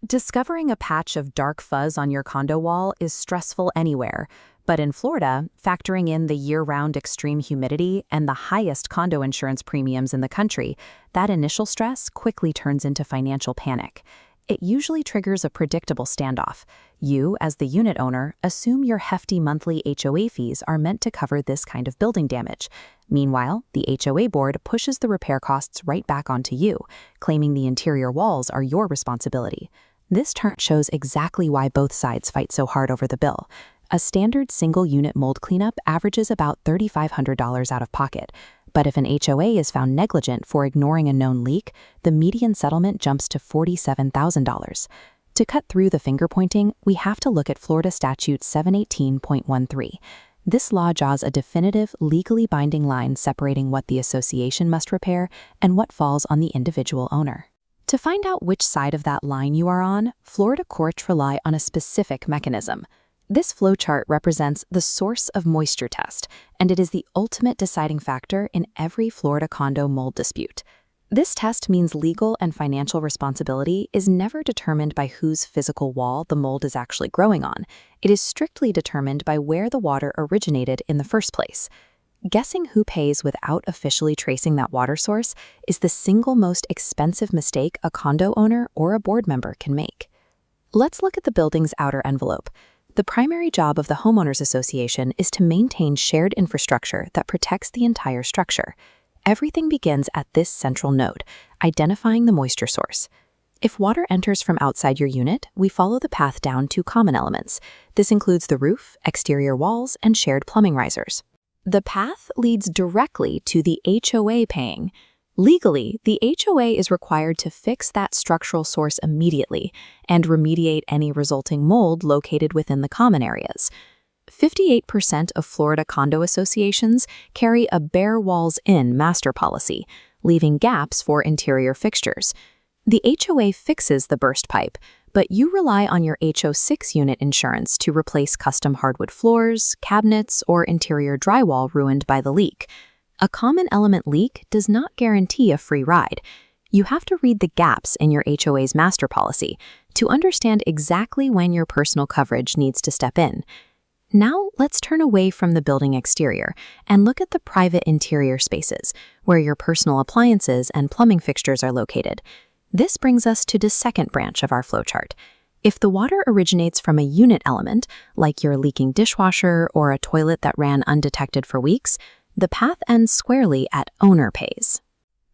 Discovering a patch of dark fuzz on your condo wall is stressful anywhere, but in Florida, factoring in the year-round extreme humidity and the highest condo insurance premiums in the country, that initial stress quickly turns into financial panic. It usually triggers a predictable standoff. You, as the unit owner, assume your hefty monthly HOA fees are meant to cover this kind of building damage. Meanwhile, the HOA board pushes the repair costs right back onto you, claiming the interior walls are your responsibility. This chart shows exactly why both sides fight so hard over the bill. A standard single-unit mold cleanup averages about $3,500 out of pocket, but if an HOA is found negligent for ignoring a known leak, the median settlement jumps to $47,000. To cut through the finger-pointing, we have to look at Florida Statute 718.13. This law draws a definitive, legally binding line separating what the association must repair and what falls on the individual owner. To find out which side of that line you are on, Florida courts rely on a specific mechanism. This flowchart represents the source of moisture test, and it is the ultimate deciding factor in every Florida condo mold dispute. This test means legal and financial responsibility is never determined by whose physical wall the mold is actually growing on. It is strictly determined by where the water originated in the first place. Guessing who pays without officially tracing that water source is the single most expensive mistake a condo owner or a board member can make. Let's look at the building's outer envelope. The primary job of the homeowners association is to maintain shared infrastructure that protects the entire structure. Everything begins at this central node, identifying the moisture source. If water enters from outside your unit, we follow the path down to common elements. This includes the roof, exterior walls, and shared plumbing risers. The path leads directly to the HOA paying. Legally, the HOA is required to fix that structural source immediately and remediate any resulting mold located within the common areas. 58% of Florida condo associations carry a bare walls in master policy, leaving gaps for interior fixtures. The HOA fixes the burst pipe, but you rely on your HO6 unit insurance to replace custom hardwood floors, cabinets, or interior drywall ruined by the leak. A common element leak does not guarantee a free ride. You have to read the gaps in your HOA's master policy to understand exactly when your personal coverage needs to step in. Now, let's turn away from the building exterior and look at the private interior spaces, where your personal appliances and plumbing fixtures are located. This brings us to the second branch of our flowchart. If the water originates from a unit element, like your leaking dishwasher or a toilet that ran undetected for weeks, the path ends squarely at owner pays.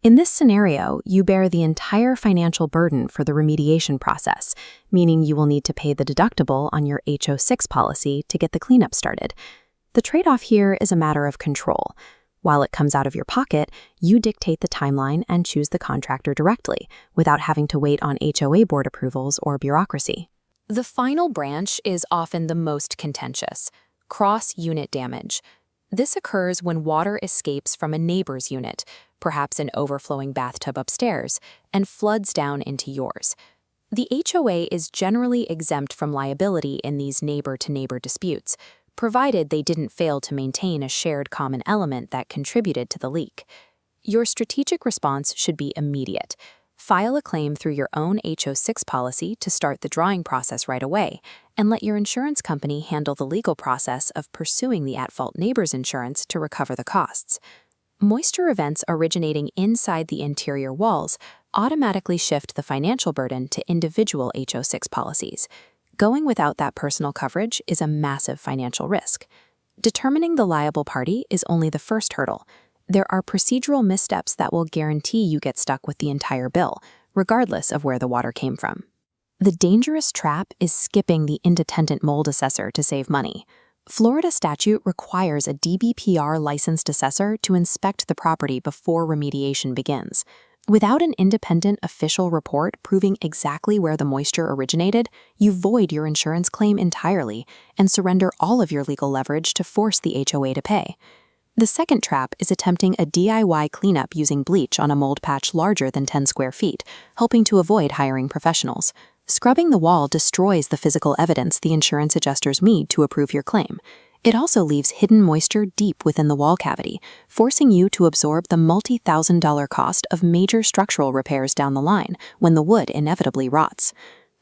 In this scenario, you bear the entire financial burden for the remediation process, meaning you will need to pay the deductible on your HO6 policy to get the cleanup started. The trade-off here is a matter of control. While it comes out of your pocket, you dictate the timeline and choose the contractor directly, without having to wait on HOA board approvals or bureaucracy. The final branch is often the most contentious: cross-unit damage. This occurs when water escapes from a neighbor's unit, perhaps an overflowing bathtub upstairs, and floods down into yours. The HOA is generally exempt from liability in these neighbor-to-neighbor disputes, provided they didn't fail to maintain a shared common element that contributed to the leak. Your strategic response should be immediate. File a claim through your own HO6 policy to start the drawing process right away, and let your insurance company handle the legal process of pursuing the at-fault neighbor's insurance to recover the costs. Moisture events originating inside the interior walls automatically shift the financial burden to individual HO6 policies. Going without that personal coverage is a massive financial risk. Determining the liable party is only the first hurdle. There are procedural missteps that will guarantee you get stuck with the entire bill, regardless of where the water came from. The dangerous trap is skipping the independent mold assessor to save money. Florida statute requires a DBPR licensed assessor to inspect the property before remediation begins. Without an independent official report proving exactly where the moisture originated, you void your insurance claim entirely and surrender all of your legal leverage to force the HOA to pay. The second trap is attempting a DIY cleanup using bleach on a mold patch larger than 10 square feet, hoping to avoid hiring professionals. Scrubbing the wall destroys the physical evidence the insurance adjusters need to approve your claim. It also leaves hidden moisture deep within the wall cavity, forcing you to absorb the multi-$1,000 cost of major structural repairs down the line when the wood inevitably rots.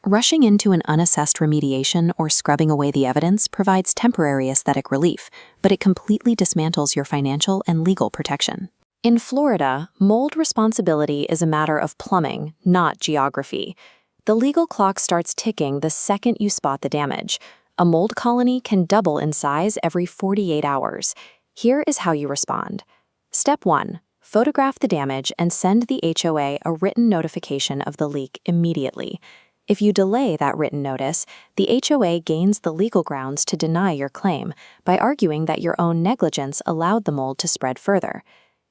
Rushing into an unassessed remediation or scrubbing away the evidence provides temporary aesthetic relief, but it completely dismantles your financial and legal protection. In Florida, mold responsibility is a matter of plumbing, not geography. The legal clock starts ticking the second you spot the damage. A mold colony can double in size every 48 hours. Here is how you respond. Step 1. Photograph the damage and send the HOA a written notification of the leak immediately. If you delay that written notice, the HOA gains the legal grounds to deny your claim by arguing that your own negligence allowed the mold to spread further.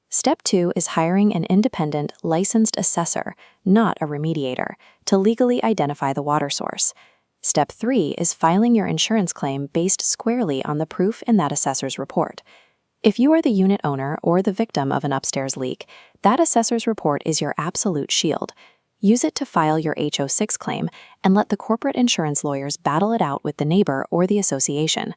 Step 2 is hiring an independent, licensed assessor, not a remediator, to legally identify the water source. Step 3 is filing your insurance claim based squarely on the proof in that assessor's report. If you are the unit owner or the victim of an upstairs leak, that assessor's report is your absolute shield. Use it to file your HO6 claim and let the corporate insurance lawyers battle it out with the neighbor or the association.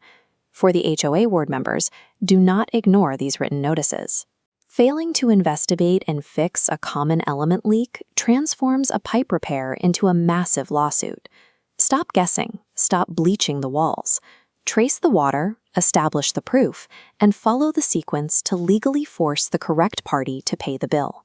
For the HOA ward members, do not ignore these written notices. Failing to investigate and fix a common element leak transforms a pipe repair into a massive lawsuit. Stop guessing, stop bleaching the walls. Trace the water, establish the proof, and follow the sequence to legally force the correct party to pay the bill.